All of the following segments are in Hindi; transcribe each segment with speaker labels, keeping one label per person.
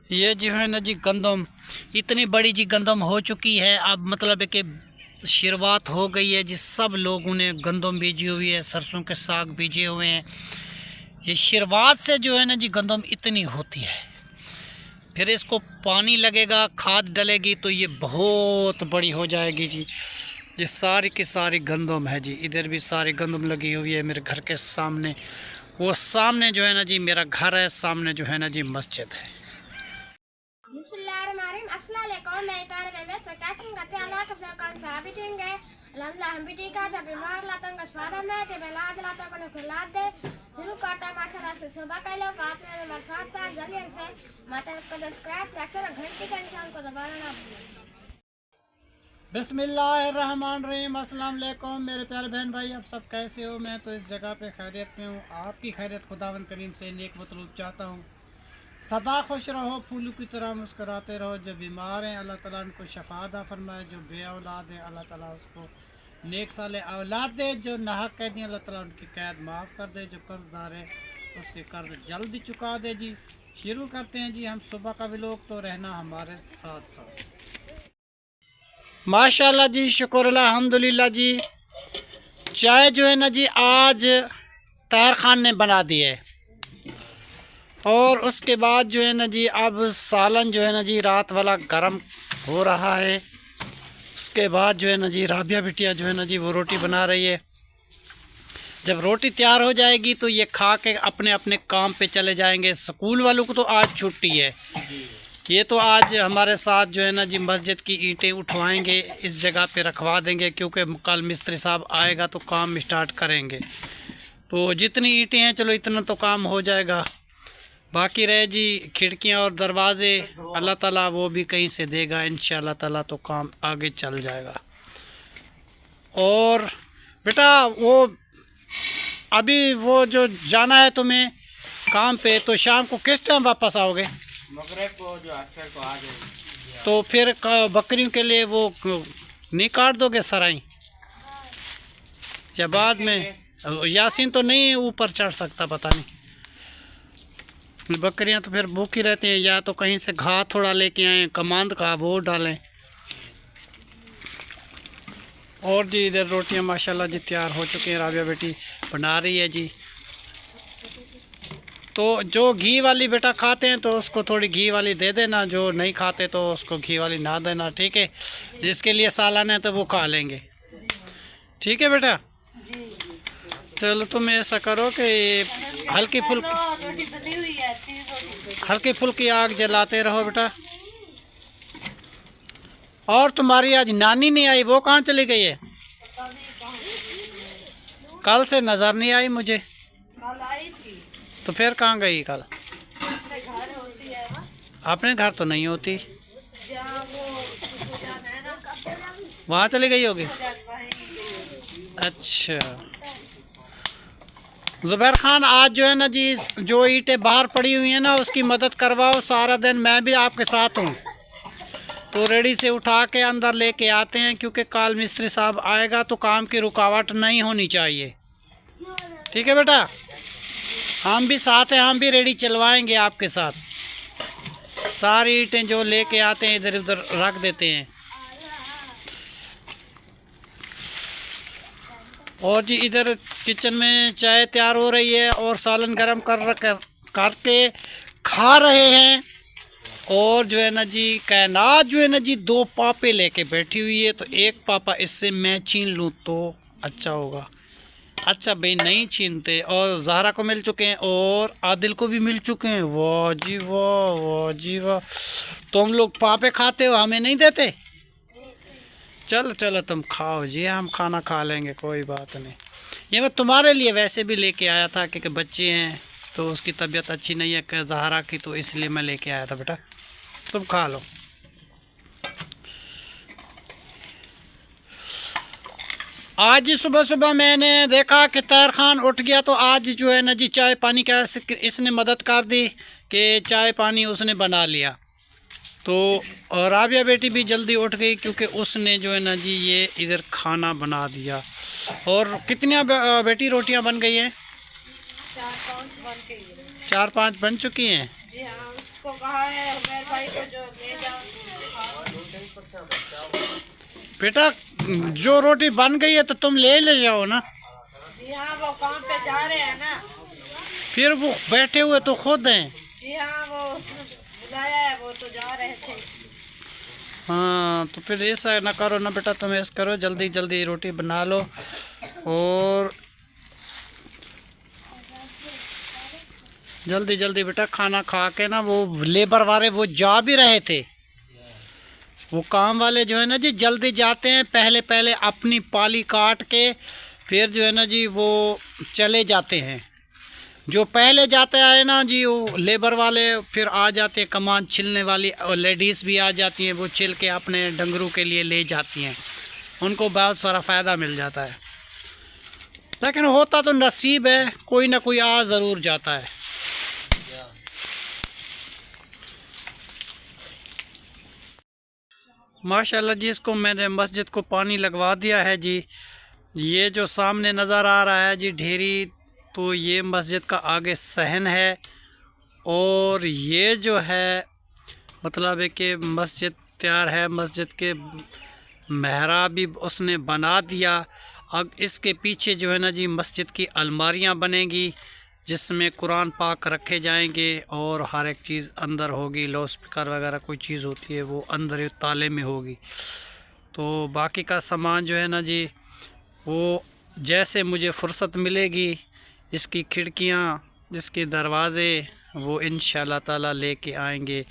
Speaker 1: ये जो है ना जी गंदम, इतनी बड़ी जी गंदम हो चुकी है। अब मतलब है कि शुरुआत हो गई है जी। सब लोगों ने गंदम बीजी हुई है, सरसों के साग बीजे हुए हैं। ये शुरुआत से जो है ना जी गंदम इतनी होती है, फिर इसको पानी लगेगा, खाद डलेगी तो ये बहुत बड़ी हो जाएगी जी। ये सारी की सारी गंदम है जी। इधर भी सारी गंदम लगी हुई है मेरे घर के सामने। वो सामने जो है ना जी मेरा घर है, सामने जो है ना जी मस्जिद है।
Speaker 2: Bismillahirrahmanirrahim. Assalamualaikum. मेरे प्यारे मेंबर सरकार सिंह करते हैं अल्लाह कब कौन सा भी देंगे अल्लाह हम भी ठीक है। जब बीमार लाता हूँ स्वाद में जब इलाज लाता हूँ खिला दे शुरू करता है माशाल्लाह से सुबह का लोग आपने हमारे साथ जल्दी से माता को सब्सक्राइब रखें और घंटी का निशान को दबाना ना भूलें।
Speaker 1: बिस्मिल्लाहिर्रहमानिर्रहीम। अस्सलाम वालेकुम मेरे प्यारे बहन भाई, आप सब कैसे हो? मैं तो इस जगह पे खैरियत में हूँ। आपकी खैरियत खुदावंद करीम से नेक मतलूब चाहता हूँ। सदा खुश रहो, फूलों की तरह मुस्कराते रहो। जो बीमार हैं अल्लाह ताला उनको शफा अता फरमाए। जो बे औलाद हैं अल्लाह ताला उसको नेक साले औलाद दे। जो नाहक कैदी अल्लाह ताला उनकी कैद माफ़ कर दे। जो कर्जदार है उसके कर्ज जल्दी चुका दे जी। शुरू करते हैं जी हम सुबह का व्लॉग, तो रहना हमारे साथ साथ। माशाल्लाह जी, शुक्र अल्हम्दुलिल्लाह जी। चाय जो है ना जी आज ताहिर खान ने बना दी है, और उसके बाद जो है ना जी अब सालन जो है ना जी रात वाला गर्म हो रहा है। उसके बाद जो है ना जी राबिया बिटिया जो है ना जी वो रोटी बना रही है। जब रोटी तैयार हो जाएगी तो ये खा के अपने अपने काम पे चले जाएंगे। स्कूल वालों को तो आज छुट्टी है। ये तो आज हमारे साथ जो है ना जी मस्जिद की ईंटें उठवाएंगे, इस जगह पे रखवा देंगे, क्योंकि कल मिस्त्री साहब आएगा तो काम स्टार्ट करेंगे। तो जितनी ईंटें हैं चलो इतना तो काम हो जाएगा। बाकी रहे जी खिड़कियां और दरवाज़े, अल्लाह ताला वो भी कहीं से देगा इंशाअल्लाह ताला, तो काम आगे चल जाएगा। और बेटा वो अभी वो जो जाना है तुम्हें काम पे, तो शाम को किस टाइम वापस आओगे?
Speaker 3: मगरिब को जो अक्षर को आ जाएगी।
Speaker 1: तो फिर बकरियों के लिए वो नहीं काट दोगे सराई या बाद में? यासीन तो नहीं ऊपर चढ़ सकता, पता नहीं। बकरियां तो फिर भूखी रहती हैं। या तो कहीं से घास थोड़ा लेके आए कमांद का, वो डालें। और जी इधर रोटियां माशाल्लाह जी तैयार हो चुकी हैं। राबिया बेटी बना रही है जी। तो जो घी वाली बेटा खाते हैं तो उसको थोड़ी घी वाली दे देना, जो नहीं खाते तो उसको घी वाली ना देना, ठीक है? जिसके लिए सालन है तो वो खा लेंगे, ठीक है बेटा? चलो तुम ऐसा करो कि हल्की फुल्की आग जलाते रहो बेटा। और तुम्हारी आज नानी नहीं आई, वो कहाँ चली गई है? कल से नज़र नहीं आई मुझे। तो फिर कहाँ गई कल? अपने घर तो नहीं होती, वहाँ चली गई होगी। अच्छा ज़ुबैर खान, आज जो है ना जी जो ईंटें बाहर पड़ी हुई हैं ना उसकी मदद करवाओ सारा दिन। मैं भी आपके साथ हूँ, तो रेडी से उठा के अंदर लेके आते हैं, क्योंकि कल मिस्त्री साहब आएगा तो काम की रुकावट नहीं होनी चाहिए, ठीक है बेटा? हम भी साथ हैं, हम भी रेडी चलवाएंगे आपके साथ। सारी ईंटें जो लेके आते हैं इधर उधर रख देते हैं। और जी इधर किचन में चाय तैयार हो रही है और सालन गरम करके खा रहे हैं। और जो है ना जी कायनात जो है ना जी 2 पापे लेके बैठी हुई है, तो एक पापा इससे मैं छीन लूँ तो अच्छा होगा। अच्छा भाई नहीं छीनते। और ज़हरा को मिल चुके हैं और आदिल को भी मिल चुके हैं। वाह जी वाह, वाह जी वाह। तुम लोग पापे खाते हो, हमें नहीं देते? चलो चलो तुम खाओ जी, हम खाना खा लेंगे, कोई बात नहीं। ये मैं तुम्हारे लिए वैसे भी लेके आया था, क्योंकि बच्चे हैं तो उसकी तबीयत अच्छी नहीं है ज़हरा की, तो इसलिए मैं लेके आया था। बेटा तुम खा लो। आज ही सुबह सुबह मैंने देखा कि ताहिर खान उठ गया, तो आज जो है ना जी चाय पानी का इसने मदद कर दी कि चाय पानी उसने बना लिया। तो राबिया बेटी भी जल्दी उठ गई, क्योंकि उसने जो है ना जी ये इधर खाना बना दिया। और कितनी बेटी रोटियां बन गई हैं? 4-5 बन चुकी हैं।
Speaker 4: उसको कहा है उमेर भाई को जो ले जाओ।
Speaker 1: बेटा जो रोटी बन गई है तो तुम ले जाओ ना।
Speaker 4: जी हाँ, वो काम पे जा रहे हैं ना।
Speaker 1: फिर वो बैठे हुए तो खुद हैं।
Speaker 4: जी हाँ, वो उसने बुलाया है, वो तो जा रहे थे।
Speaker 1: हाँ तो फिर ऐसा ना करो ना बेटा, तुम ऐसा करो जल्दी जल्दी रोटी बना लो और जल्दी जल्दी बेटा खाना खा के ना, वो लेबर वाले वो जा भी रहे थे, वो काम वाले जो है ना जी जल्दी जाते हैं, पहले पहले अपनी पाली काट के फिर जो है ना जी वो चले जाते हैं। जो पहले जाते आए ना जी वो लेबर वाले फिर आ जाते हैं, कमान छिलने वाली और लेडीज़ भी आ जाती हैं, वो छिल के अपने डंगरों के लिए ले जाती हैं, उनको बहुत सारा फ़ायदा मिल जाता है। लेकिन होता तो नसीब है, कोई ना कोई आ ज़रूर जाता है। माशाल्लाह जी, इसको मैंने मस्जिद को पानी लगवा दिया है जी। ये जो सामने नज़र आ रहा है जी ढेरी, तो ये मस्जिद का आगे सहन है और ये जो है मतलब है कि मस्जिद तैयार है, मस्जिद के मेहराब भी उसने बना दिया। अब इसके पीछे जो है ना जी मस्जिद की अलमारियां बनेंगी जिसमें कुरान पाक रखे जाएंगे और हर एक चीज़ अंदर होगी, लाउड स्पीकर वगैरह कोई चीज़ होती है वो अंदर ताले में होगी। तो बाकी का सामान जो है ना जी वो जैसे मुझे फ़ुर्सत मिलेगी, इसकी खिड़कियाँ, इसके दरवाज़े वो इंशाअल्लाह ताला लेके आएंगे।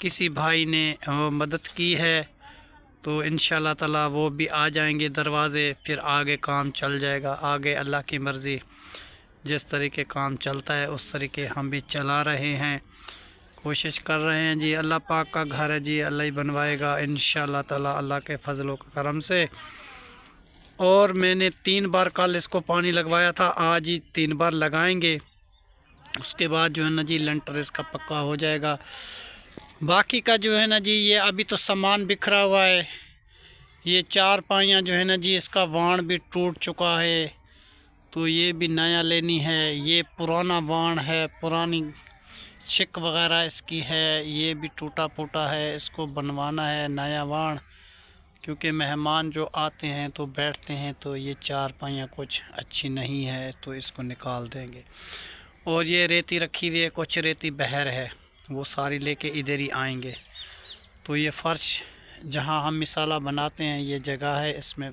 Speaker 1: किसी भाई ने मदद की है तो इंशाअल्लाह ताला वो भी आ जाएंगे दरवाज़े, फिर आगे काम चल जाएगा। आगे अल्लाह की मर्ज़ी, जिस तरीके काम चलता है उस तरीके हम भी चला रहे हैं, कोशिश कर रहे हैं जी। अल्लाह पाक का घर है जी, अल्लाह ही बनवाएगा इंशाअल्लाह ताला अल्लाह के फजलों के करम से। और मैंने 3 बार कल इसको पानी लगवाया था, आज ही 3 बार लगाएंगे, उसके बाद जो है ना जी लेंटर इसका पक्का हो जाएगा। बाकी का जो है ना जी ये अभी तो सामान बिखरा हुआ है, ये 4 पाइयाँ जो है ना जी इसका वाण भी टूट चुका है, तो ये भी नया लेनी है। ये पुराना वाण है, पुरानी छिक वगैरह इसकी है, ये भी टूटा फूटा है, इसको बनवाना है नया वाण, क्योंकि मेहमान जो आते हैं तो बैठते हैं तो ये 4 पाइयाँ कुछ अच्छी नहीं है तो इसको निकाल देंगे। और ये रेती रखी हुई है, कुछ रेती बहर है, वो सारी लेके इधर ही आएंगे। तो ये फ़र्श जहाँ हम मिसाला बनाते हैं ये जगह है, इसमें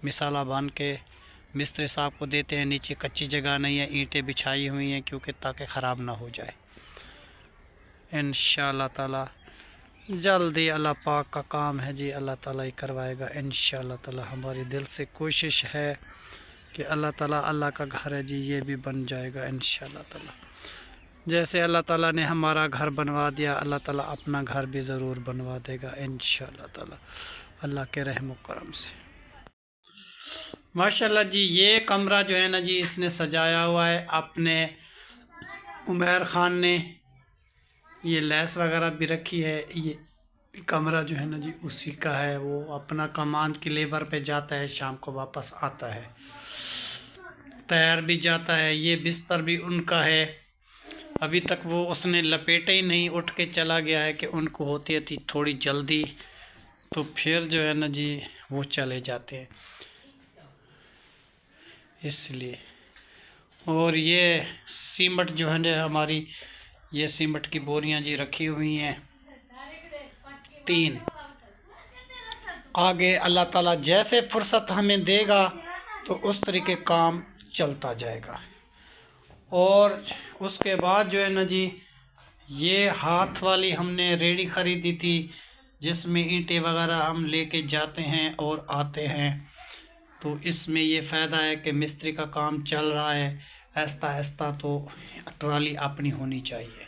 Speaker 1: मिसाला बन के मिस्त्री साहब को देते हैं। नीचे कच्ची जगह नहीं है, ईंटें बिछाई हुई हैं क्योंकि ताकि ख़राब ना हो जाए। इंशाअल्लाह ताला जल्दी अल्लाह पाक का काम है जी, अल्लाह ताला ही करवाएगा इंशाअल्लाह ताला। हमारी दिल से कोशिश है कि अल्लाह ताला, अल्लाह का घर है जी, ये भी बन जाएगा इंशाअल्लाह ताला। जैसे अल्लाह ताला ने हमारा घर बनवा दिया, अल्लाह ताला अपना घर भी ज़रूर बनवा देगा इंशाअल्लाह ताला अल्लाह के रहम करम से। माशाल्लाह जी, ये कमरा जो है ना जी इसने सजाया हुआ है अपने उमर ख़ान ने, ये लैस वगैरह भी रखी है। ये कमरा जो है ना जी उसी का है, वो अपना कमान की लेबर पे जाता है, शाम को वापस आता है, तैयार भी जाता है। ये बिस्तर भी उनका है, अभी तक वो उसने लपेटे ही नहीं, उठ के चला गया है कि उनको होती थी थोड़ी जल्दी, तो फिर जो है ना जी वो चले जाते हैं इसलिए। और ये सीमेंट जो है ना हमारी, ये सीमेंट की बोरियां जी रखी हुई हैं 3। आगे अल्लाह ताला जैसे फुर्सत हमें देगा तो उस तरीके काम चलता जाएगा। और उसके बाद जो है ना जी ये हाथ वाली हमने रेडी ख़रीदी थी जिसमें ईंटें वगैरह हम लेके जाते हैं और आते हैं, तो इसमें ये फ़ायदा है कि मिस्त्री का काम चल रहा है आहिस्ता आहिस्ता, तो ट्राली अपनी होनी चाहिए।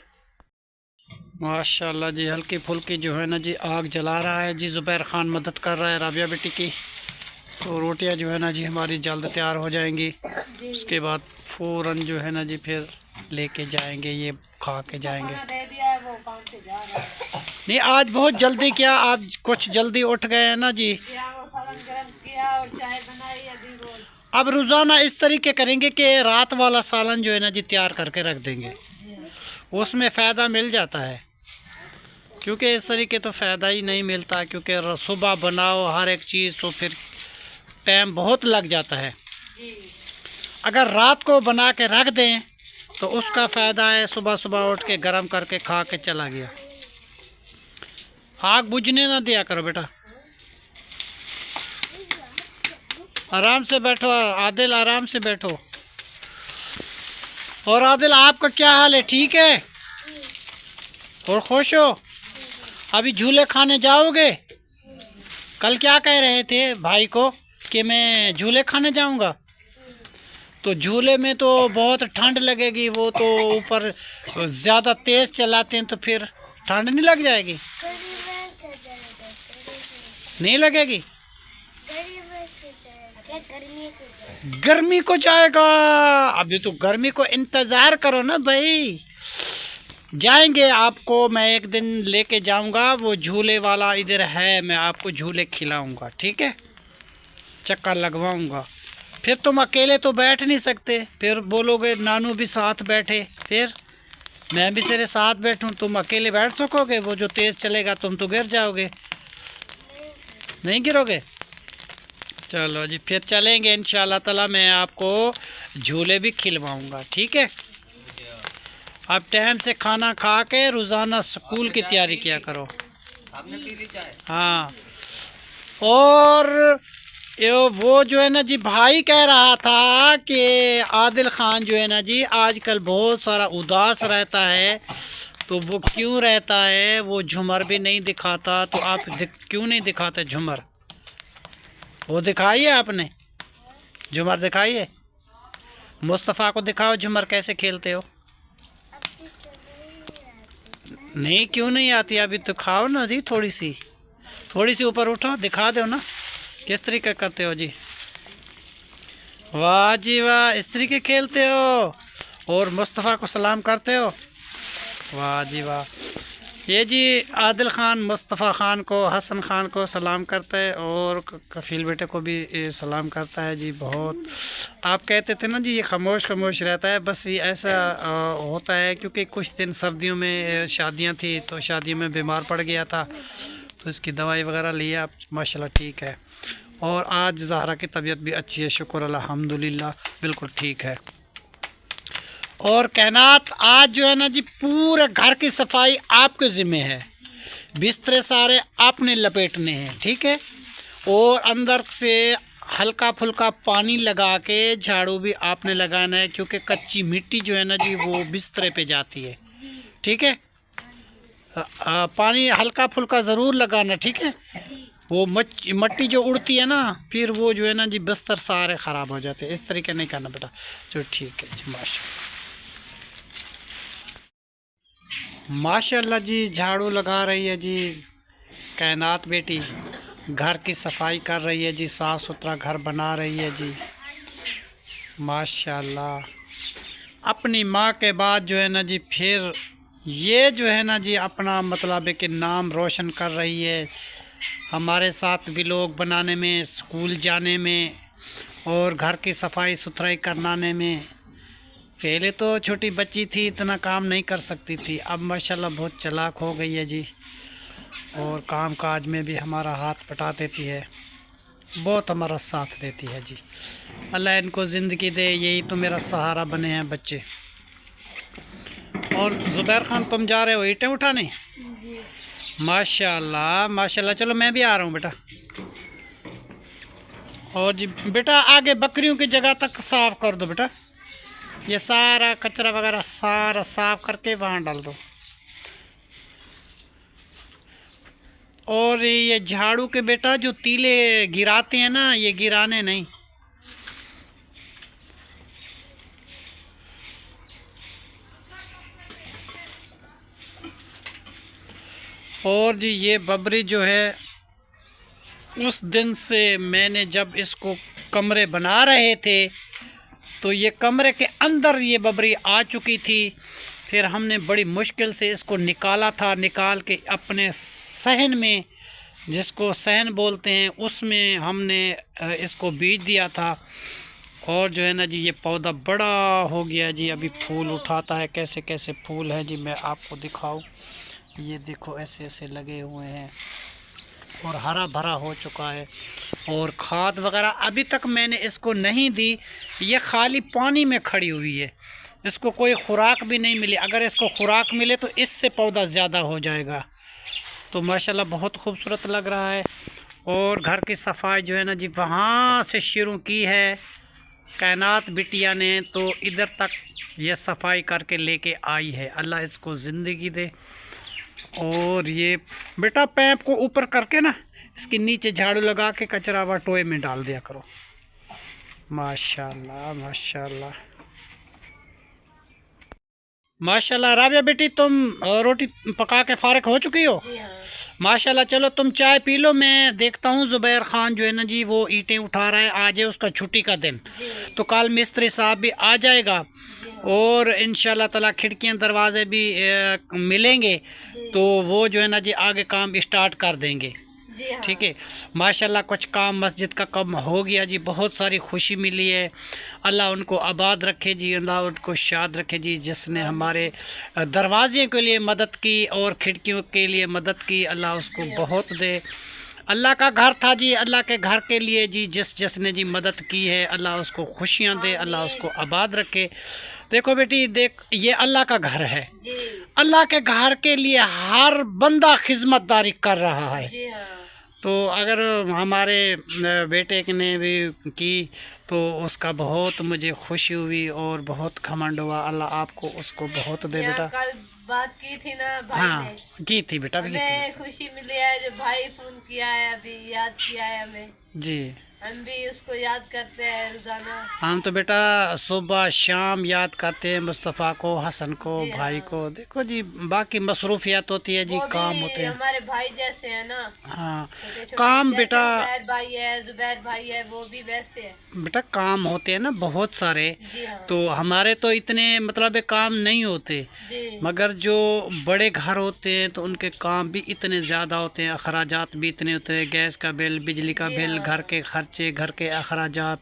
Speaker 1: माशाल्लाह जी, हल्की फुल्की जो है ना जी आग जला रहा है जी, ज़ुबैर ख़ान मदद कर रहा है राबिया बेटी की। तो रोटियां जो है ना जी हमारी जल्द तैयार हो जाएंगी, उसके बाद फ़ौरन जो है ना जी फिर लेके जाएंगे, ये खा के जाएंगे।
Speaker 4: दे दिया है, वो काम से जा रहा है।
Speaker 1: नहीं आज बहुत जल्दी किया, आप कुछ जल्दी उठ गए हैं ना जी।
Speaker 4: वो सालन गरम किया और चाय बनाई अभी रोज।
Speaker 1: अब रोज़ाना इस तरीके करेंगे कि रात वाला सालन जो है ना जी तैयार करके रख देंगे, उसमें फ़ायदा मिल जाता है। क्योंकि इस तरीके तो फ़ायदा ही नहीं मिलता, क्योंकि सुबह बनाओ हर एक चीज़ तो फिर टाइम बहुत लग जाता है। अगर रात को बना के रख दें तो उसका फ़ायदा है सुबह सुबह उठ के गर्म करके खा के चला गया। आग बुझने ना दिया करो बेटा, आराम से बैठो आदिल, आराम से बैठो। और आदिल आपका क्या हाल है, ठीक है और खुश हो? अभी झूले खाने जाओगे? कल क्या कह रहे थे भाई को कि मैं झूले खाने जाऊंगा, तो झूले में तो बहुत ठंड लगेगी, वो तो ऊपर ज़्यादा तेज़ चलाते हैं तो फिर ठंड नहीं लग जाएगी? नहीं लगेगी? गर्मी को जाएगा। अभी तो गर्मी को इंतज़ार करो ना भाई, जाएंगे। आपको मैं एक दिन लेके जाऊंगा, वो झूले वाला इधर है, मैं आपको झूले खिलाऊंगा, ठीक है, चक्कर लगवाऊंगा। फिर तुम अकेले तो बैठ नहीं सकते, फिर बोलोगे नानू भी साथ बैठे, फिर मैं भी तेरे साथ बैठूं, तुम अकेले बैठ सकोगे? वो जो तेज़ चलेगा तुम तो गिर जाओगे। नहीं गिरोगे? चलो जी, फिर चलेंगे इंशाल्लाह ताला, मैं आपको झूले भी खिलवाऊंगा, ठीक है। अब टाइम से खाना खा के रोज़ाना स्कूल की तैयारी किया करो।
Speaker 3: आपने पी ली चाय?
Speaker 1: हाँ, और वो जो है ना जी, भाई कह रहा था कि आदिल ख़ान जो है ना जी आजकल बहुत सारा उदास रहता है, तो वो क्यों रहता है? वो झूमर भी नहीं दिखाता, तो आप क्यों नहीं दिखाते झूमर? वो दिखाइए, आपने झूमर दिखाइए, मुस्तफ़ा को दिखाओ झूमर कैसे खेलते हो। नहीं, क्यों नहीं आती? अभी तो खाओ ना जी, थोड़ी सी ऊपर उठो, दिखा दो ना किस तरीके करते हो जी। वाह जी वाह, इस तरीके खेलते हो और मुस्तफ़ा को सलाम करते हो। वाह जी वाह। ये जी आदिल ख़ान मुस्तफ़ा ख़ान को, हसन ख़ान को सलाम करता है और कफ़ील बेटे को भी सलाम करता है जी। बहुत आप कहते थे ना जी ये खामोश रहता है, बस ये ऐसा होता है क्योंकि कुछ दिन सर्दियों में शादियां थी, तो शादियों में बीमार पड़ गया था, तो इसकी दवाई वगैरह लिया, अब माशाल्लाह ठीक है। और आज ज़हरा की तबीयत भी अच्छी है, शुक्र अल्हम्दुलिल्लाह, बिल्कुल ठीक है। और कहनात आज जो है ना जी पूरे घर की सफाई आपके ज़िम्मे है, बिस्तरे सारे आपने लपेटने हैं, ठीक है, और अंदर से हल्का फुल्का पानी लगा के झाड़ू भी आपने लगाना है, क्योंकि कच्ची मिट्टी जो है ना जी वो बिस्तरे पे जाती है, ठीक है। पानी हल्का फुल्का ज़रूर लगाना, ठीक है। वो मट्टी जो उड़ती है ना, फिर वो जो है ना जी बिस्तर सारे ख़राब हो जाते हैं, इस तरीके नहीं करना बेटा। चलो ठीक है जी, माशाल्लाह जी, झाड़ू लगा रही है जी कायनात बेटी, घर की सफाई कर रही है जी, साफ़ सुथरा घर बना रही है जी, माशाल्लाह। अपनी माँ के बाद जो है ना जी फिर ये जो है ना जी अपना मतलब है कि नाम रोशन कर रही है, हमारे साथ भी लोग बनाने में, स्कूल जाने में और घर की सफाई सुथराई करवाने में। पहले तो छोटी बच्ची थी, इतना काम नहीं कर सकती थी, अब माशाल्लाह बहुत चालाक हो गई है जी, और काम काज में भी हमारा हाथ बटा देती है, बहुत हमारा साथ देती है जी। अल्लाह इनको ज़िंदगी दे, यही तो मेरा सहारा बने हैं बच्चे। और ज़ुबैर ख़ान तुम जा रहे हो ईंटें उठाने? माशाल्लाह माशाल्लाह, चलो मैं भी आ रहा हूँ बेटा। और जी बेटा आगे बकरियों की जगह तक साफ़ कर दो बेटा, ये सारा कचरा वगैरह सारा साफ़ करके वहाँ डाल दो। और ये झाड़ू के बेटा जो तीले गिराते हैं ना, ये गिराने नहीं। और जी ये बबरी जो है, उस दिन से मैंने जब इसको कमरे बना रहे थे तो ये कमरे के अंदर ये बबरी आ चुकी थी, फिर हमने बड़ी मुश्किल से इसको निकाला था, निकाल के अपने सहन में, जिसको सहन बोलते हैं, उसमें हमने इसको बीज दिया था। और जो है ना जी ये पौधा बड़ा हो गया जी, अभी फूल उठाता है, कैसे कैसे फूल है जी, मैं आपको दिखाऊं। ये देखो ऐसे ऐसे लगे हुए हैं और हरा भरा हो चुका है। और खाद वगैरह अभी तक मैंने इसको नहीं दी, ये खाली पानी में खड़ी हुई है, इसको कोई खुराक भी नहीं मिली। अगर इसको खुराक मिले तो इससे पौधा ज़्यादा हो जाएगा। तो माशाल्लाह बहुत खूबसूरत लग रहा है। और घर की सफाई जो है ना जी वहाँ से शुरू की है कायनात बिटिया ने, तो इधर तक ये सफाई करके लेके आई है। अल्लाह इसको ज़िंदगी दे। और ये बेटा पैप को ऊपर करके ना इसके नीचे झाड़ू लगा के कचरा व टोए में डाल दिया करो। माशाल्लाह माशाल्लाह माशाल्लाह। राबिया बेटी तुम रोटी पका के फारिग हो चुकी हो? माशाल्लाह। चलो तुम चाय पी लो, मैं देखता हूँ ज़ुबैर ख़ान जो है ना जी वो ईंटें उठा रहा है। आज है उसका छुट्टी का दिन, तो कल मिस्त्री साहब भी आ जाएगा और इंशाल्लाह ताला खिड़कियाँ दरवाजे भी मिलेंगे, तो वो जो है ना जी आगे काम स्टार्ट कर देंगे। ठीक है माशाल्लाह। कुछ काम मस्जिद का कम हो गया जी, बहुत सारी खुशी मिली है। अल्लाह उनको आबाद रखे जी, अल्लाह उनको शाद रखे जी। जिसने हमारे दरवाजे के लिए मदद की और खिड़कियों के लिए मदद की, अल्लाह उसको बहुत दे। अल्लाह का घर था जी, अल्लाह के घर के लिए जी जिसने जी मदद की है, अल्लाह उसको खुशियाँ दे, अल्लाह उसको आबाद रखे। देखो बेटी देख, ये अल्लाह का घर है, अल्लाह के घर के लिए हर बंदा खिदमतदारी कर रहा है। तो अगर हमारे बेटे ने भी की तो उसका बहुत मुझे खुशी हुई और बहुत घमंड हुआ। अल्लाह आपको उसको बहुत दे बेटा।
Speaker 4: कल बात की थी ना भाई
Speaker 1: हाँ
Speaker 4: ने,
Speaker 1: की थी बेटा, भी की थी।
Speaker 4: खुशी मिली है जो भाई फोन किया है, अभी याद किया है हमें
Speaker 1: जी।
Speaker 4: हम भी उसको याद करते हैं रोजाना।
Speaker 1: हम तो बेटा सुबह शाम याद करते हैं मुस्तफ़ा को, हसन को, भाई को। देखो जी बाकी मसरूफियत होती है जी, काम होते हैं।
Speaker 4: हमारे भाई जैसे है ना।
Speaker 1: हाँ काम बेटा,
Speaker 4: जुबैर भाई है, जुबैर भाई है, वो भी वैसे है
Speaker 1: बेटा। काम होते हैं ना बहुत सारे,
Speaker 4: हाँ।
Speaker 1: तो हमारे तो इतने मतलब काम नहीं होते, मगर जो बड़े घर होते हैं तो उनके काम भी इतने ज़्यादा होते हैं, अखराजात भी इतने होते हैं। गैस का बिल, बिजली का बिल, घर के खर्चे, घर के अखराजात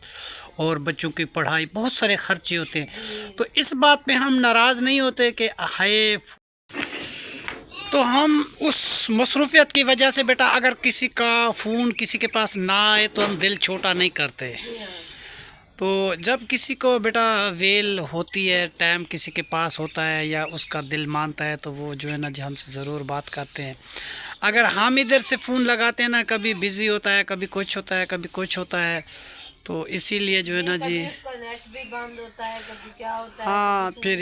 Speaker 1: और बच्चों की पढ़ाई, बहुत सारे खर्चे होते हैं। तो इस बात पे हम नाराज़ नहीं होते कि हाय, तो हम उस मसरूफियत की वजह से बेटा अगर किसी का फ़ोन किसी के पास ना आए तो हम दिल छोटा नहीं करते। तो जब किसी को बेटा वेल होती है, टाइम किसी के पास होता है या उसका दिल मानता है, तो वो जो है ना जी हमसे ज़रूर बात करते हैं। अगर हम इधर से फ़ोन लगाते हैं ना, कभी बिज़ी होता है, कभी कुछ होता है, कभी कुछ होता है, तो इसीलिए जो है ना जी
Speaker 4: नेट भी बंद होता है, कभी क्या होता है।
Speaker 1: हाँ फिर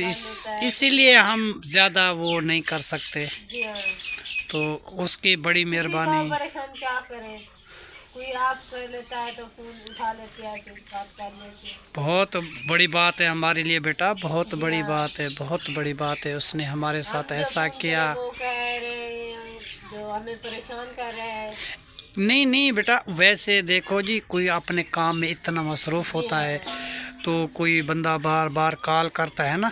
Speaker 1: इसीलिए हम ज़्यादा वो नहीं कर सकते। तो उसकी बड़ी मेहरबानी।
Speaker 4: परेशान क्या करें, कोई आप कर लेता है तो फोन उठा लेते हैं, फिर बात कर लेते हैं।
Speaker 1: बहुत बड़ी बात है हमारे लिए बेटा, बहुत बड़ी बात है, बहुत बड़ी बात है। उसने हमारे साथ ऐसा किया।
Speaker 4: वो कह रहे हैं जो हमें परेशान कर रहे हैं।
Speaker 1: नहीं नहीं बेटा, वैसे देखो जी कोई अपने काम में इतना मसरूफ़ होता है तो कोई बंदा बार बार कॉल करता है ना,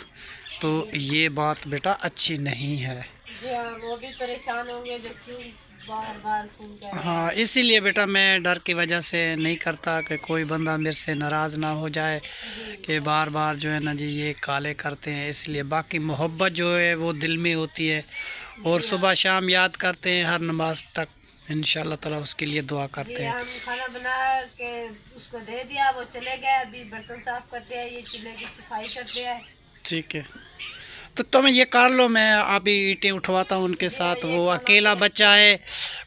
Speaker 1: तो ये बात बेटा अच्छी नहीं है।
Speaker 4: जी हाँ, वो भी परेशान होंगे जो क्यों बार बार फोन कर रहे हैं।
Speaker 1: हाँ इसीलिए बेटा मैं डर की वजह से नहीं करता कि कोई बंदा मेरे से नाराज़ ना हो जाए कि बार बार जो है ना जी ये काले करते हैं। इसलिए बाकी मोहब्बत जो है वो दिल में होती है और सुबह शाम याद करते हैं, हर नमाज तक इंशाल्लाह ताला उसके लिए दुआ करते हैं।
Speaker 4: हम खाना बना के उसको दे दिया, वो चले गए, अभी बर्तन साफ करते हैं, ये चूल्हे की सफाई करते हैं।
Speaker 1: ठीक है, तो तुम्हें ये कर लो, मैं अभी ईंटें उठवाता हूँ उनके साथ। वो अकेला बच्चा है,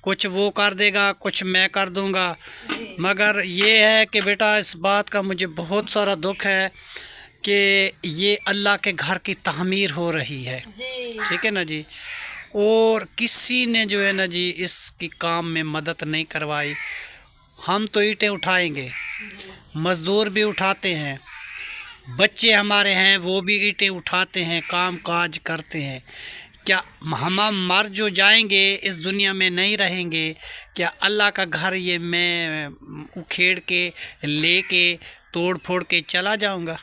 Speaker 1: कुछ वो कर देगा, कुछ मैं कर दूँगा। मगर ये है कि बेटा इस बात का मुझे बहुत सारा दुख है कि ये अल्लाह के घर की तामीर हो रही है। ठीक है ना जी, और किसी ने जो है ना जी इसकी काम में मदद नहीं करवाई। हम तो ईंटें उठाएंगे, मज़दूर भी उठाते हैं, बच्चे हमारे हैं वो भी ईंटें उठाते हैं, काम काज करते हैं। क्या हम मर जो जाएंगे इस दुनिया में नहीं रहेंगे, क्या अल्लाह का घर ये मैं उखेड़ के लेके तोड़ फोड़ के चला जाऊंगा?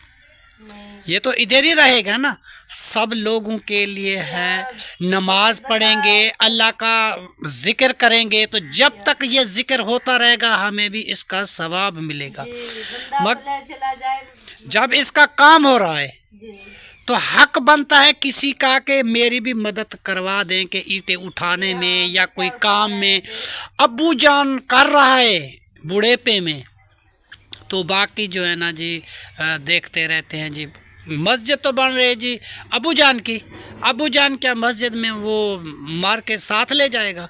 Speaker 1: ये तो इधर ही रहेगा ना। सब लोगों के लिए है, नमाज पढ़ेंगे, अल्लाह का जिक्र करेंगे, तो जब तक ये जिक्र होता रहेगा हमें भी इसका सवाब मिलेगा। मगर जब इसका काम हो रहा है तो हक बनता है किसी का कि मेरी भी मदद करवा दें कि ईंटें उठाने में या कोई काम में। अब्बू जान कर रहा है बुढ़ेपे में, तो बाकी जो है ना जी देखते रहते हैं जी। मस्जिद तो बन रही है जी अबू जान की। अबू जान क्या मस्जिद में वो मार के साथ ले जाएगा?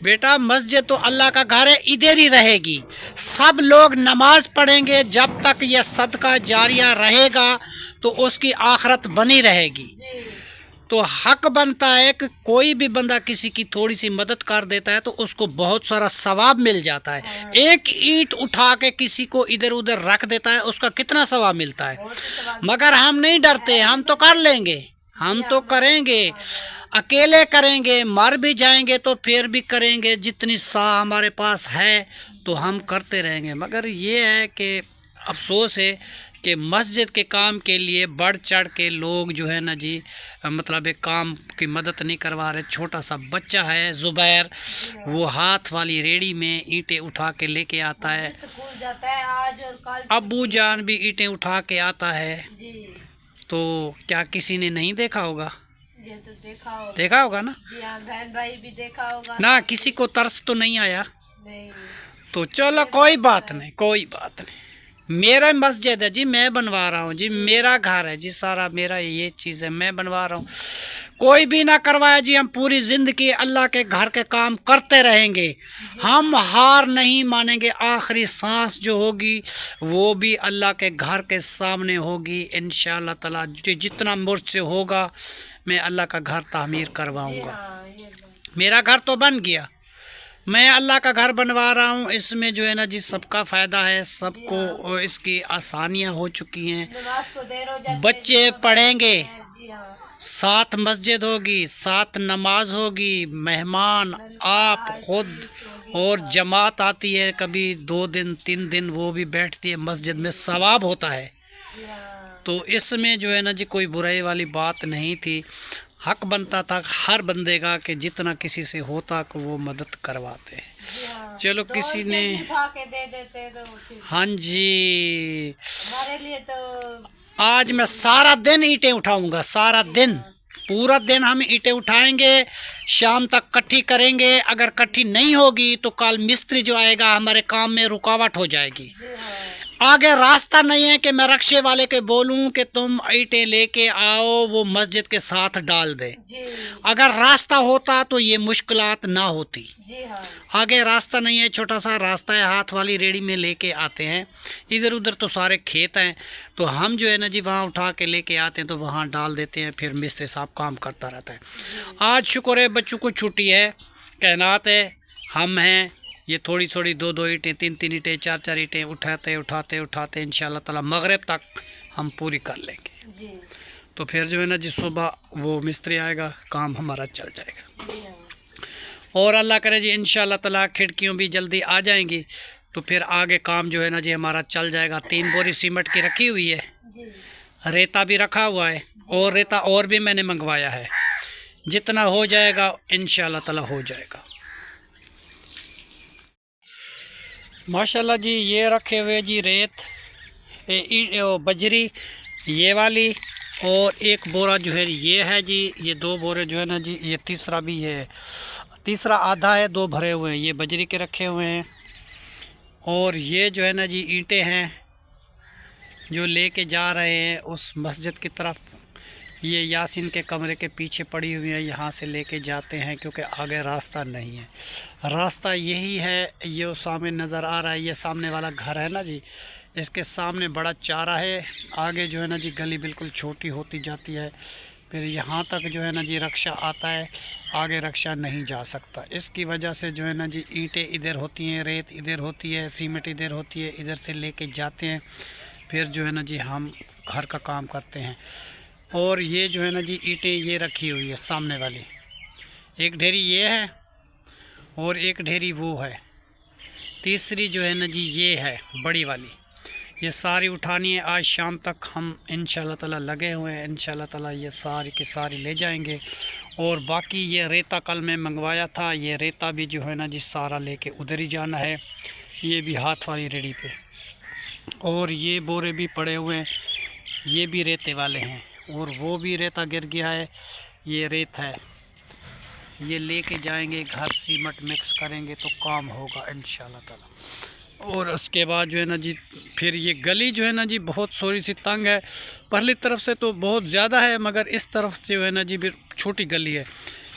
Speaker 1: बेटा मस्जिद तो अल्लाह का घर है, इधर ही रहेगी। सब लोग नमाज पढ़ेंगे, जब तक ये सदका जारिया रहेगा तो उसकी आखरत बनी रहेगी। तो हक बनता है कि कोई भी बंदा किसी की थोड़ी सी मदद कर देता है तो उसको बहुत सारा सवाब मिल जाता है। एक ईंट उठा के किसी को इधर उधर रख देता है, उसका कितना सवाब मिलता है। मगर हम नहीं डरते, हम तो कर लेंगे, हम तो करेंगे, अकेले करेंगे, मर भी जाएंगे तो फिर भी करेंगे। जितनी साह हमारे पास है तो हम करते रहेंगे। मगर ये है कि अफसोस है कि मस्जिद के काम के लिए बढ़ चढ़ के लोग जो है ना जी मतलब एक काम की मदद नहीं करवा रहे। छोटा सा बच्चा है ज़ुबैर, वो हाथ वाली रेड़ी में ईंटें उठा के लेके आता है।
Speaker 4: स्कूल जाता है आज और कल।
Speaker 1: अब्बू जान भी ईंटें उठा के आता है। तो क्या किसी ने नहीं देखा होगा?
Speaker 4: ये तो
Speaker 1: देखा होगा ना
Speaker 4: जी हाँ, बहन भाई भी देखा होगा
Speaker 1: ना। किसी को तरस तो नहीं आया?
Speaker 4: नहीं।
Speaker 1: तो चलो कोई बात नहीं, कोई बात नहीं। मेरा मस्जिद है जी, मैं बनवा रहा हूँ जी, मेरा घर है जी, सारा मेरा ये चीज़ है, मैं बनवा रहा हूँ। कोई भी ना करवाया जी, हम पूरी ज़िंदगी अल्लाह के घर के काम करते रहेंगे। हम हार नहीं मानेंगे। आखिरी सांस जो होगी वो भी अल्लाह के घर के सामने होगी इंशाअल्लाह ताला। जितना मुझसे होगा मैं अल्लाह का घर तामीर करवाऊँगा। मेरा घर तो बन गया, मैं अल्लाह का घर बनवा रहा हूँ। इसमें जो है ना जी सबका फ़ायदा है, सबको इसकी आसानियाँ हो चुकी हैं। बच्चे पढ़ेंगे, साथ मस्जिद होगी, साथ नमाज होगी, मेहमान आप खुद और जमात आती है, कभी 2 दिन 3 दिन वो भी बैठती है मस्जिद में, सवाब होता है। तो इसमें जो है ना जी कोई बुराई वाली बात नहीं थी। हक बनता था हर बंदे का कि जितना किसी से होता कि वो मदद करवाते। चलो किसी ने
Speaker 4: के दे देते तो
Speaker 1: हाँ जी।
Speaker 4: हमारे लिए तो
Speaker 1: आज मैं सारा दिन ईंटें उठाऊंगा, सारा दिन, पूरा दिन हम ईंटें उठाएंगे, शाम तक इकट्ठी करेंगे। अगर इकट्ठी नहीं होगी तो कल मिस्त्री जो आएगा हमारे काम में रुकावट हो जाएगी। आगे रास्ता नहीं है कि मैं रक्शे वाले के बोलूं कि तुम ईंटें लेके आओ, वो मस्जिद के साथ डाल दे। अगर रास्ता होता तो ये मुश्किलात ना होती। आगे रास्ता नहीं है, छोटा सा रास्ता है, हाथ वाली रेडी में लेके आते हैं। इधर उधर तो सारे खेत हैं, तो हम जो है ना जी वहाँ उठा के लेके आते हैं तो वहाँ डाल देते हैं, फिर मिस्त्री साहब काम करता रहता है। आज शुक्र है बच्चों को छुट्टी है, कैनात है, हम हैं। ये थोड़ी थोड़ी 2-2 ईंटें, 3-3 ईंटें, 4-4 ईंटें उठाते इंशाल्लाह ताला मगरिब तक हम पूरी कर लेंगे। तो फिर जो है ना जी सुबह वो मिस्त्री आएगा, काम हमारा चल जाएगा। और अल्लाह करे जी इंशाल्लाह ताला खिड़कियों भी जल्दी आ जाएंगी, तो फिर आगे काम जो है ना जी हमारा चल जाएगा। 3 बोरी सीमेंट की रखी हुई है, रेता भी रखा हुआ है, और रेता और भी मैंने मंगवाया है। जितना हो जाएगा इंशाल्लाह ताला हो जाएगा। माशाल्लाह जी ये रखे हुए जी रेत, बजरी ये वाली, और एक बोरा जो है ये है जी, ये 2 बोरे जो है ना जी, ये तीसरा भी है, तीसरा आधा है, 2 भरे हुए हैं, ये बजरी के रखे हुए हैं। और ये जो है ना जी ईंटें हैं जो लेके जा रहे हैं उस मस्जिद की तरफ। ये यासीन के कमरे के पीछे पड़ी हुई है, यहाँ से लेके जाते हैं क्योंकि आगे रास्ता नहीं है। रास्ता यही है, ये सामने नज़र आ रहा है, ये सामने वाला घर है ना जी, इसके सामने बड़ा चारा है। आगे जो है ना जी गली बिल्कुल छोटी होती जाती है, फिर यहाँ तक जो है ना जी रक्षा आता है, आगे रक्षा नहीं जा सकता। इसकी वजह से जो है ना जी ईंटें इधर होती हैं, रेत इधर होती है, सीमेंट इधर होती है, इधर से लेके जाते हैं, फिर जो है ना जी हम घर का काम करते हैं। और ये जो है ना जी ईंटें ये रखी हुई है सामने वाली, एक ढेरी ये है और एक ढेरी वो है, तीसरी जो है ना जी ये है बड़ी वाली। ये सारी उठानी है, आज शाम तक हम इंशाल्लाह ताला लगे हुए हैं। इंशाल्लाह ताला ये सारी की सारी ले जाएंगे। और बाकी ये रेता कल मैं मंगवाया था, ये रेता भी जो है ना जी सारा लेके उधर ही जाना है, ये भी हाथ वाली रेडी पे। और ये बोरे भी पड़े हुए हैं, ये भी रेते वाले हैं, और वो भी रेता गिर गया है। ये रेत है, ये लेके जाएंगे घर, सीमेंट मिक्स करेंगे तो काम होगा इंशाल्लाह ताला। और उसके बाद जो है ना जी फिर ये गली जो है ना जी बहुत थोड़ी सी तंग है। पहली तरफ से तो बहुत ज़्यादा है, मगर इस तरफ जो है ना जी फिर छोटी गली है।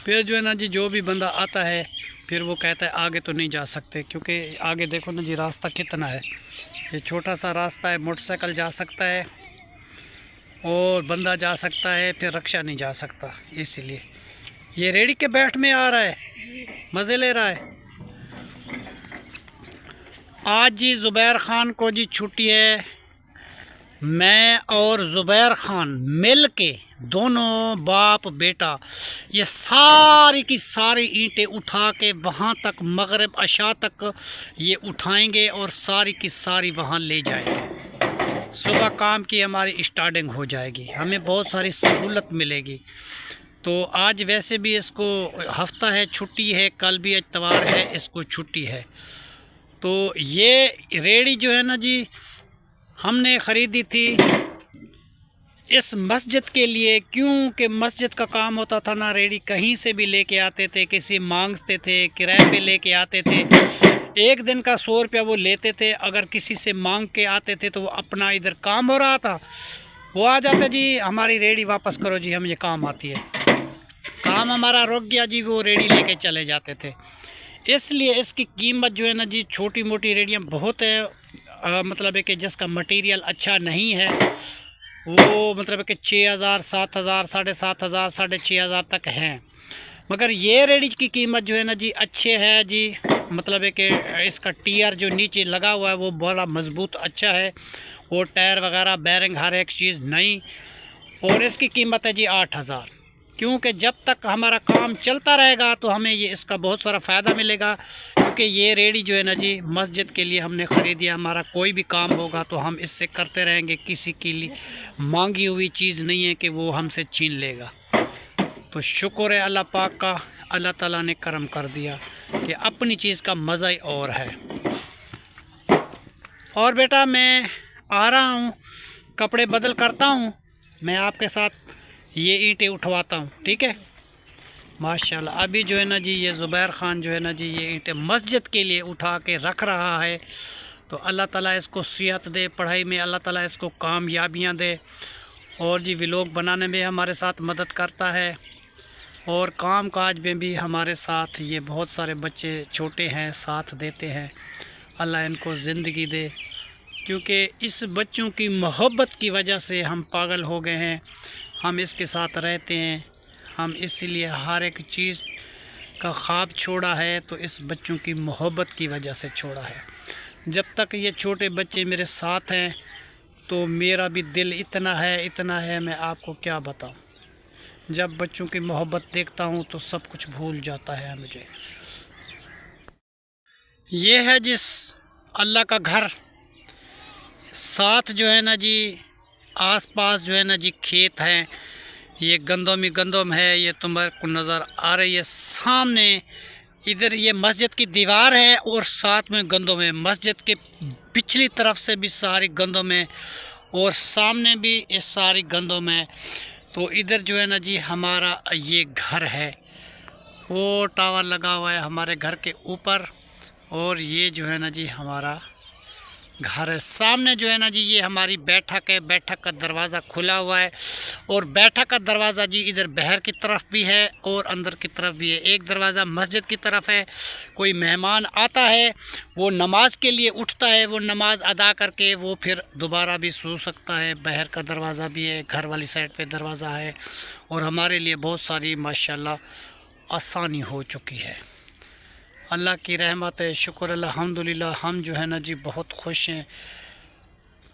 Speaker 1: फिर जो है ना जी जो भी बंदा आता है फिर वो कहता है आगे तो नहीं जा सकते, क्योंकि आगे देखो ना जी रास्ता कितना है। ये छोटा सा रास्ता है, मोटरसाइकिल जा सकता है और बंदा जा सकता है, फिर रिक्शा नहीं जा सकता। इसीलिए ये रेडी के बैठ में आ रहा है, मज़े ले रहा है। आज जी ज़ुबैर ख़ान को जी छुट्टी है। मैं और ज़ुबैर ख़ान मिल के दोनों बाप बेटा ये सारी की सारी ईंटें उठा के वहाँ तक मगरिब अशा तक ये उठाएंगे और सारी की सारी वहाँ ले जाएंगे। सुबह काम की हमारी स्टार्टिंग हो जाएगी, हमें बहुत सारी सहूलत मिलेगी। तो आज वैसे भी इसको हफ्ता है, छुट्टी है, कल भी इतवार है, इसको छुट्टी है। तो ये रेडी जो है ना जी हमने ख़रीदी थी इस मस्जिद के लिए, क्योंकि मस्जिद का काम होता था ना, रेडी कहीं से भी लेके आते थे, किसी मांगते थे, किराए पे लेके आते थे। एक दिन का 100 रुपया वो लेते थे। अगर किसी से मांग के आते थे तो वो अपना इधर काम हो रहा था, वो आ जाते जी हमारी रेडी वापस करो जी, हम ये काम आती है। काम हमारा रुक गया जी, वो रेडी लेके चले जाते थे। इसलिए इसकी कीमत जो है ना जी, छोटी मोटी रेडियाँ बहुत है, मतलब है कि जिसका मटेरियल अच्छा नहीं है वो मतलब है कि 6000, 7000, 7500, 6500 तक हैं। मगर ये रेडी की कीमत जो है ना जी अच्छे है जी, मतलब है कि इसका टीयर जो नीचे लगा हुआ है वो बड़ा मजबूत अच्छा है, और टायर वगैरह बैरिंग हर एक चीज़ नई। और इसकी कीमत है जी 8000, क्योंकि जब तक हमारा काम चलता रहेगा तो हमें ये इसका बहुत सारा फ़ायदा मिलेगा। क्योंकि ये रेडी जो है ना जी मस्जिद के लिए हमने ख़रीदी है। हमारा कोई भी काम होगा तो हम इससे करते रहेंगे, किसी के लिए मांगी हुई चीज़ नहीं है कि वो हमसे छीन लेगा। तो शुक्र है अल्लाह पाक का, अल्लाह ताला ने करम कर दिया कि अपनी चीज़ का मज़ा ही और है। और बेटा मैं आ रहा हूँ, कपड़े बदल करता हूँ, मैं आपके साथ ये ईंटें उठवाता हूँ, ठीक है। माशाल्लाह अभी जो है ना जी ये ज़ुबैर ख़ान जो है ना जी ये ईंटें मस्जिद के लिए उठा के रख रहा है। तो अल्लाह ताला इसको सेहत दे, पढ़ाई में अल्लाह ताला इसको कामयाबियाँ दे, और जी व्लॉग बनाने में हमारे साथ मदद करता है, और काम काज में भी हमारे साथ ये बहुत सारे बच्चे छोटे हैं साथ देते हैं। अल्लाह इनको ज़िंदगी दे, क्योंकि इस बच्चों की मोहब्बत की वजह से हम पागल हो गए हैं। हम इसके साथ रहते हैं, हम इसलिए हर एक चीज़ का ख्वाब छोड़ा है तो इस बच्चों की मोहब्बत की वजह से छोड़ा है। जब तक ये छोटे बच्चे मेरे साथ हैं तो मेरा भी दिल इतना है मैं आपको क्या बताऊं। जब बच्चों की मोहब्बत देखता हूं तो सब कुछ भूल जाता है मुझे। ये है जिस अल्लाह का घर, साथ जो है ना जी आसपास जो है ना जी खेत हैं। ये गंदम है, ये तुम्हारे को नज़र आ रही है सामने। इधर ये मस्जिद की दीवार है और साथ में गंदम है। मस्जिद के पिछली तरफ से भी सारी गंदम है और सामने भी इस सारी गंदम है। तो इधर जो है ना जी हमारा ये घर है, वो टावर लगा हुआ है हमारे घर के ऊपर, और ये जो है ना जी हमारा घर है। सामने जो है ना जी ये हमारी बैठक है, बैठक का दरवाज़ा खुला हुआ है, और बैठक का दरवाज़ा जी इधर बाहर की तरफ भी है और अंदर की तरफ भी है। एक दरवाज़ा मस्जिद की तरफ है, कोई मेहमान आता है वो नमाज के लिए उठता है, वो नमाज अदा करके वो फिर दोबारा भी सो सकता है। बाहर का दरवाज़ा भी है, घर वाली साइड पे दरवाज़ा है, और हमारे लिए बहुत सारी माशाल्लाह आसानी हो चुकी है। अल्लाह की रहमत है, शुक्र अल्हम्दुलिल्लाह। हम जो है ना जी बहुत खुश हैं।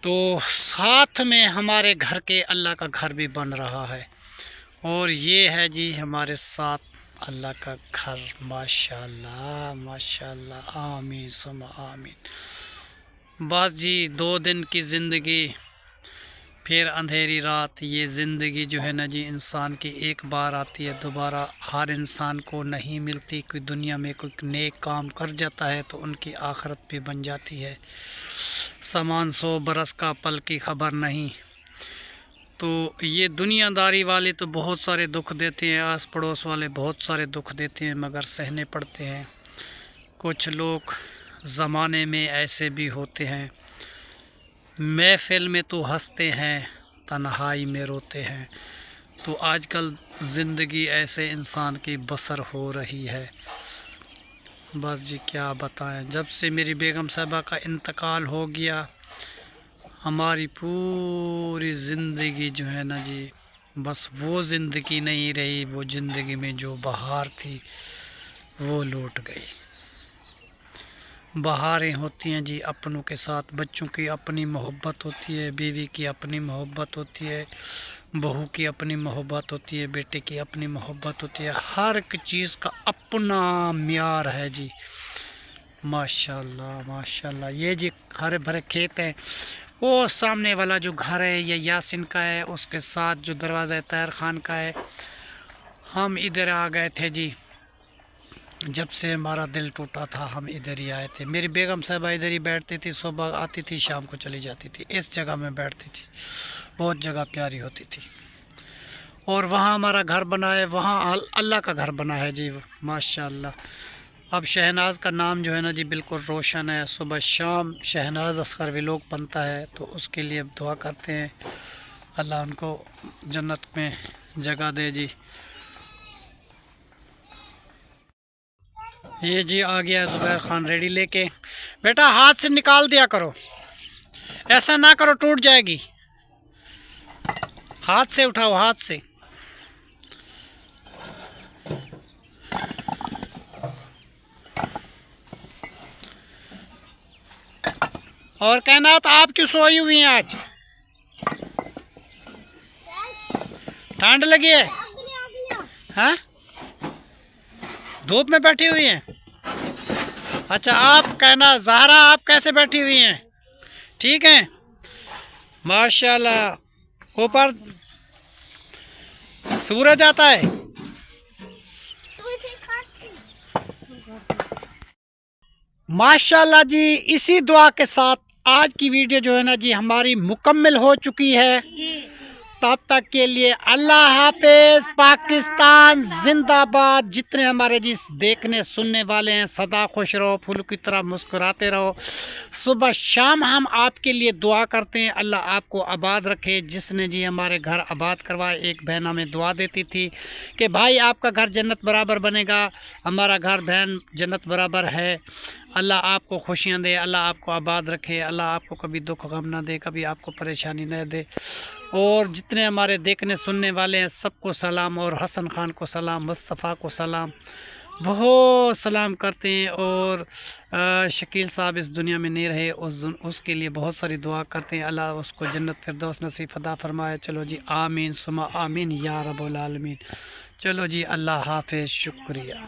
Speaker 1: तो साथ में हमारे घर के अल्लाह का घर भी बन रहा है, और ये है जी हमारे साथ अल्लाह का घर। माशाल्लाह माशाल्लाह, आमीन सुम्मा आमीन। बस जी 2 दिन की ज़िंदगी, फिर अंधेरी रात। ये ज़िंदगी जो है ना जी इंसान की एक बार आती है, दोबारा हर इंसान को नहीं मिलती। कोई दुनिया में कोई नेक काम कर जाता है तो उनकी आखिरत भी बन जाती है। सामान 100 बरस का, पल की खबर नहीं। तो ये दुनियादारी वाले तो बहुत सारे दुख देते हैं, आस पड़ोस वाले बहुत सारे दुख देते हैं, मगर सहने पड़ते हैं। कुछ लोग ज़माने में ऐसे भी होते हैं, महफिल में तो हंसते हैं, तन्हाई में रोते हैं। तो आजकल ज़िंदगी ऐसे इंसान की बसर हो रही है। बस जी क्या बताएं, जब से मेरी बेगम साहिबा का इंतकाल हो गया, हमारी पूरी ज़िंदगी जो है ना जी, बस वो ज़िंदगी नहीं रही। वो ज़िंदगी में जो बहार थी वो लौट गई। बहारें होती हैं जी अपनों के साथ, बच्चों की अपनी मोहब्बत होती है, बीवी की अपनी मोहब्बत होती है, बहू की अपनी मोहब्बत होती है, बेटे की अपनी मोहब्बत होती है। हर एक चीज़ का अपना म्यार है जी। माशाल्लाह माशाल्लाह। ये जी हरे भरे खेत हैं। वो सामने वाला जो घर है ये यासिन का है, उसके साथ जो दरवाज़ा है ताहिर ख़ान का है। हम इधर आ गए थे जी, जब से हमारा दिल टूटा था हम इधर ही आए थे। मेरी बेगम साहिबा इधर ही बैठती थी, सुबह आती थी शाम को चली जाती थी। इस जगह में बैठती थी, बहुत जगह प्यारी होती थी। और वहाँ हमारा घर बना है, वहाँ अल्लाह का घर बना है जी माशाल्लाह। अब शहनाज का नाम जो है ना जी बिल्कुल रोशन है। सुबह शाम शहनाज असगर व्लॉग बनता है, तो उसके लिए दुआ करते हैं अल्लाह उनको जन्नत में जगह दे जी। ये जी आ गया ज़ुबैर ख़ान रेडी लेके। बेटा हाथ से निकाल दिया करो, ऐसा ना करो टूट जाएगी। हाथ से उठाओ, हाथ से। और कहना तो आप क्यों सोई हुई हैं आज? ठंड लगी है? हाँ, धूप में बैठी हुई हैं। अच्छा आप कहना ज़हरा आप कैसे बैठी हुई हैं? ठीक हैं माशाल्लाह। ऊपर सूरज आता है। माशाल्लाह जी। इसी दुआ के साथ आज की वीडियो जो है ना जी हमारी मुकम्मल हो चुकी है। तब तक के लिए अल्लाह हाफिज। पाकिस्तान जिंदाबाद। जितने हमारे जी देखने सुनने वाले हैं सदा खुश रहो, फूल की तरह मुस्कुराते रहो। सुबह शाम हम आपके लिए दुआ करते हैं, अल्लाह आपको आबाद रखे। जिसने जी हमारे घर आबाद करवाए, एक बहन हमें दुआ देती थी कि भाई आपका घर जन्नत बराबर बनेगा। हमारा घर बहन जन्नत बराबर है। अल्लाह आपको खुशियाँ दे, अल्लाह आपको आबाद रखे, अल्लाह आपको कभी दुख गम ना दे, कभी आपको परेशानी न दे। और जितने हमारे देखने सुनने वाले हैं सबको सलाम, और हसन ख़ान को सलाम, मुस्तफ़ा को सलाम, बहुत सलाम करते हैं। और शकील साहब इस दुनिया में नहीं रहे, उसके लिए बहुत सारी दुआ करते हैं, अल्लाह उसको जन्नत फिरदौस नसीब अता फरमाए। चलो जी आमीन सुमा आमीन या रब्बुल आलमीन। चलो जी अल्लाह हाफिज़, शुक्रिया।